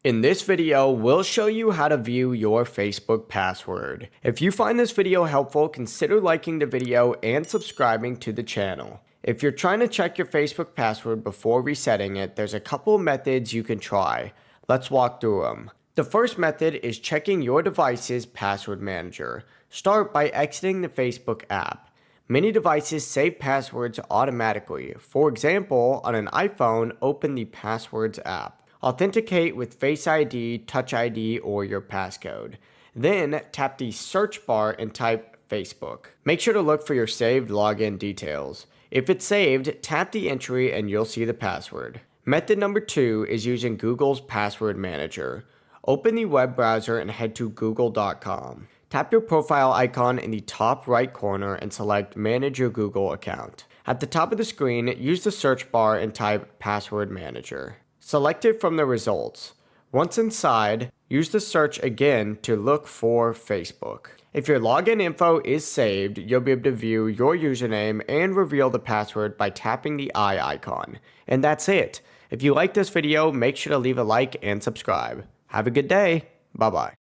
In this video, we'll show you how to view your Facebook password. If you find this video helpful, consider liking the video and subscribing to the channel. If you're trying to check your Facebook password before resetting it, there's a couple of methods you can try. Let's walk through them. The first method is checking your device's password manager. Start by exiting the Facebook app. Many devices save passwords automatically. For example, on an iPhone, open the Passwords app. Authenticate with Face ID, Touch ID, or your passcode. Then tap the search bar and type Facebook. Make sure to look for your saved login details. If it's saved, tap the entry and you'll see the password. Method number 2 is using Google's Password Manager. Open the web browser and head to google.com. Tap your profile icon in the top right corner and select Manage your Google account. At the top of the screen, use the search bar and type Password Manager. Select it from the results. Once inside, use the search again to look for Facebook. If your login info is saved, you'll be able to view your username and reveal the password by tapping the eye icon. And that's it. If you like this video, make sure to leave a like and subscribe. Have a good day. Bye-bye.